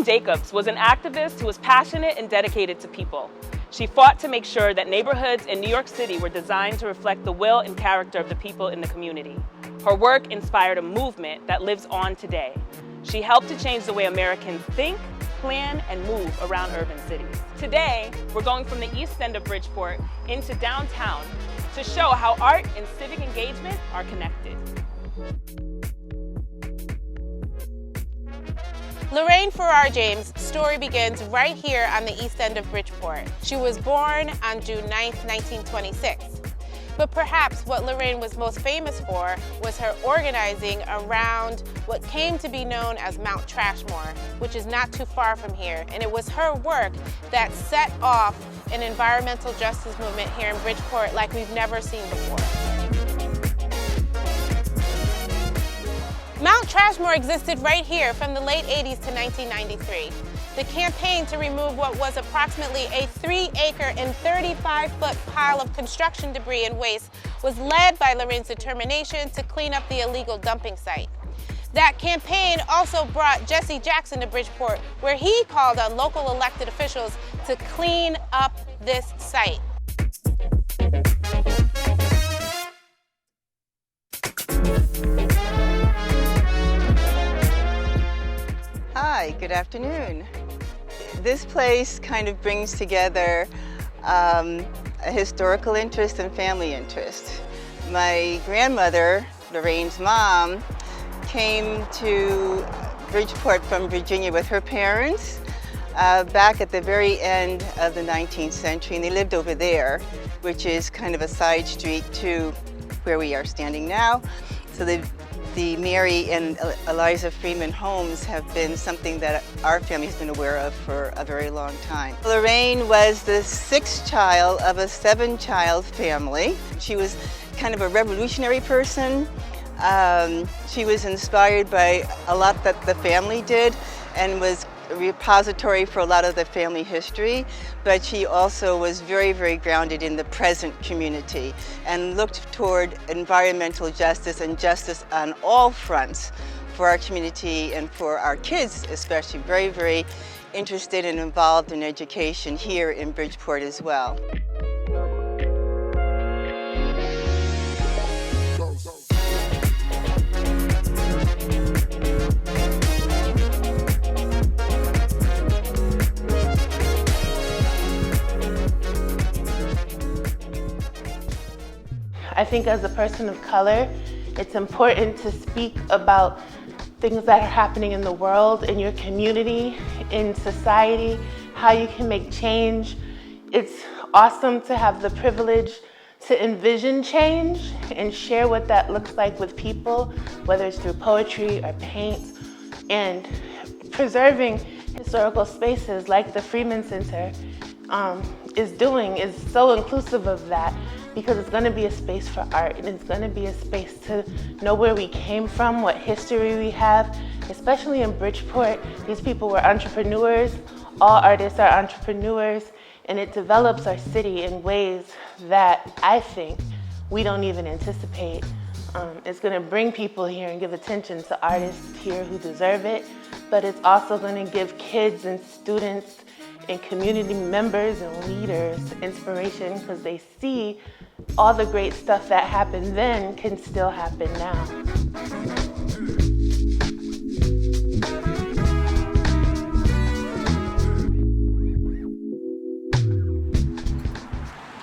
Lorraine Jacobs was an activist who was passionate and dedicated to people. She fought to make sure that neighborhoods in New York City were designed to reflect the will and character of the people in the community. Her work inspired a movement that lives on today. She helped to change the way Americans think, plan, and move around urban cities. Today, we're going from the east end of Bridgeport into downtown to show how art and civic engagement are connected. Lorraine Farrar James' story begins right here on the east end of Bridgeport. She was born on June 9, 1926. But perhaps what Lorraine was most famous for was her organizing around what came to be known as Mount Trashmore, which is not too far from here. And it was her work that set off an environmental justice movement here in Bridgeport like we've never seen before. Mount Trashmore existed right here from the late 80s to 1993. The campaign to remove what was approximately a 3-acre and 35-foot pile of construction debris and waste was led by Lorraine's determination to clean up the illegal dumping site. That campaign also brought Jesse Jackson to Bridgeport, where he called on local elected officials to clean up this site. Hi, good afternoon. This place kind of brings together a historical interest and family interest. My grandmother, Lorraine's mom, came to Bridgeport from Virginia with her parents back at the very end of the 19th century, and they lived over there, which is kind of a side street to where we are standing now. So the Mary and Eliza Freeman homes have been something that our family's been aware of for a very long time. Lorraine was the 6th child of a 7-child family. She was kind of a revolutionary person. She was inspired by a lot that the family did and was a repository for a lot of the family history, but she also was very, very grounded in the present community and looked toward environmental justice and justice on all fronts for our community and for our kids, especially. Very, very interested and involved in education here in Bridgeport as well. I think as a person of color, it's important to speak about things that are happening in the world, in your community, in society, how you can make change. It's awesome to have the privilege to envision change and share what that looks like with people, whether it's through poetry or paint, and preserving historical spaces like the Freeman Center is so inclusive of that, because it's going to be a space for art, and it's going to be a space to know where we came from, what history we have. Especially in Bridgeport, these people were entrepreneurs. All artists are entrepreneurs, and it develops our city in ways that I think we don't even anticipate. It's going to bring people here and give attention to artists here who deserve it, but it's also going to give kids and students and community members and leaders inspiration, because they see all the great stuff that happened then can still happen now.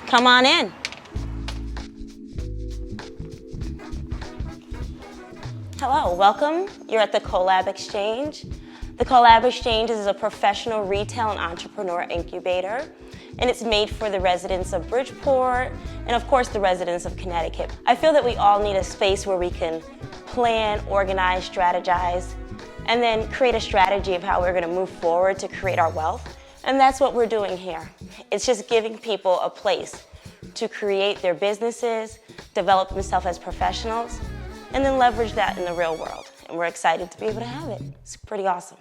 Come on in. Hello, welcome. You're at the Collab Exchange. The Collab Exchange is a professional retail and entrepreneur incubator, and it's made for the residents of Bridgeport and, of course, the residents of Connecticut. I feel that we all need a space where we can plan, organize, strategize, and then create a strategy of how we're going to move forward to create our wealth. And that's what we're doing here. It's just giving people a place to create their businesses, develop themselves as professionals, and then leverage that in the real world. And we're excited to be able to have it. It's pretty awesome.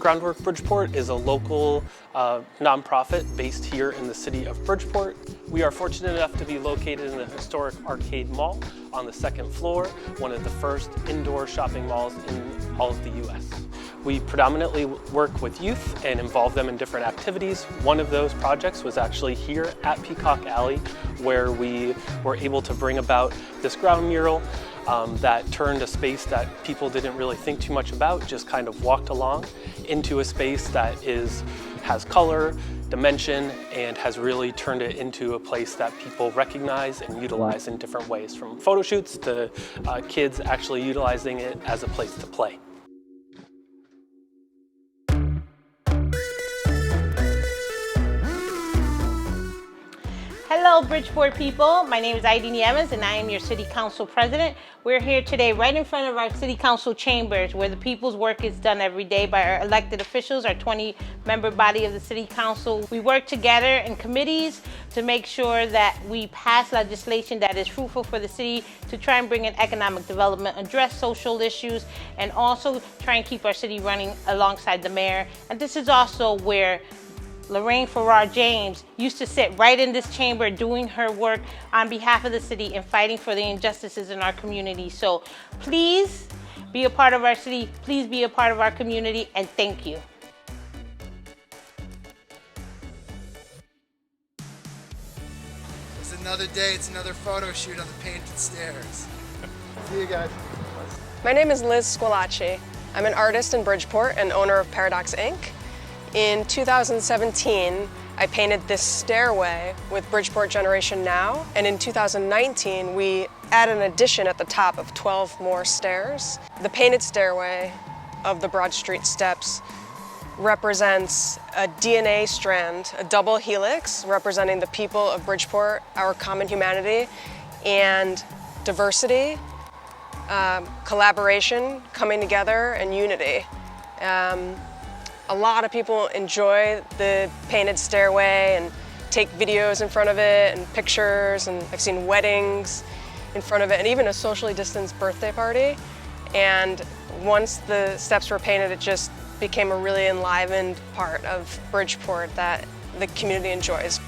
Groundwork Bridgeport is a local nonprofit based here in the city of Bridgeport. We are fortunate enough to be located in the historic Arcade Mall on the 2nd floor, one of the first indoor shopping malls in all of the U.S. We predominantly work with youth and involve them in different activities. One of those projects was actually here at Peacock Alley, where we were able to bring about this ground mural that turned a space that people didn't really think too much about, just kind of walked along, into a space that has color, dimension, and has really turned it into a place that people recognize and utilize in different ways, from photo shoots to kids actually utilizing it as a place to play. Hello Bridgeport people, my name is Idine Evans and I am your City Council President. We're here today right in front of our City Council chambers where the people's work is done every day by our elected officials, our 20-member body of the City Council. We work together in committees to make sure that we pass legislation that is fruitful for the city to try and bring in economic development, address social issues, and also try and keep our city running alongside the mayor. And this is also where Lorraine Farrar James used to sit right in this chamber doing her work on behalf of the city and fighting for the injustices in our community. So please be a part of our city, please be a part of our community, and thank you. It's another day, it's another photo shoot on the painted stairs. See you guys. My name is Liz Squilacci. I'm an artist in Bridgeport and owner of Paradox Inc. In 2017, I painted this stairway with Bridgeport Generation Now, and in 2019, we added an addition at the top of 12 more stairs. The painted stairway of the Broad Street steps represents a DNA strand, a double helix representing the people of Bridgeport, our common humanity, and diversity, collaboration, coming together, and unity. A lot of people enjoy the painted stairway and take videos in front of it and pictures, and I've seen weddings in front of it and even a socially distanced birthday party. And once the steps were painted, it just became a really enlivened part of Bridgeport that the community enjoys.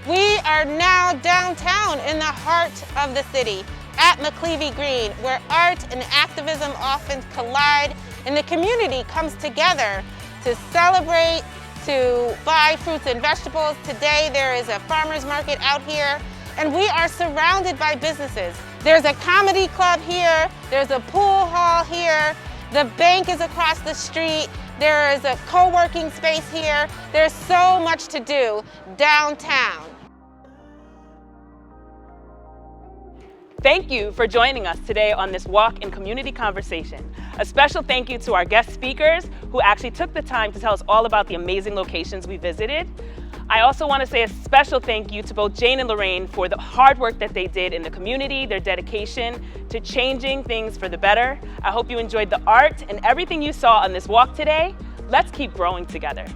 We are now downtown in the heart of the city at McLevy Green, where art and activism often collide and the community comes together to celebrate, to buy fruits and vegetables. Today there is a farmer's market out here and we are surrounded by businesses. There's a comedy club here, there's a pool hall here, the bank is across the street, there is a co-working space here. There's so much to do downtown. Thank you for joining us today on this walk and community conversation. A special thank you to our guest speakers who actually took the time to tell us all about the amazing locations we visited. I also want to say a special thank you to both Jane and Lorraine for the hard work that they did in the community, their dedication to changing things for the better. I hope you enjoyed the art and everything you saw on this walk today. Let's keep growing together.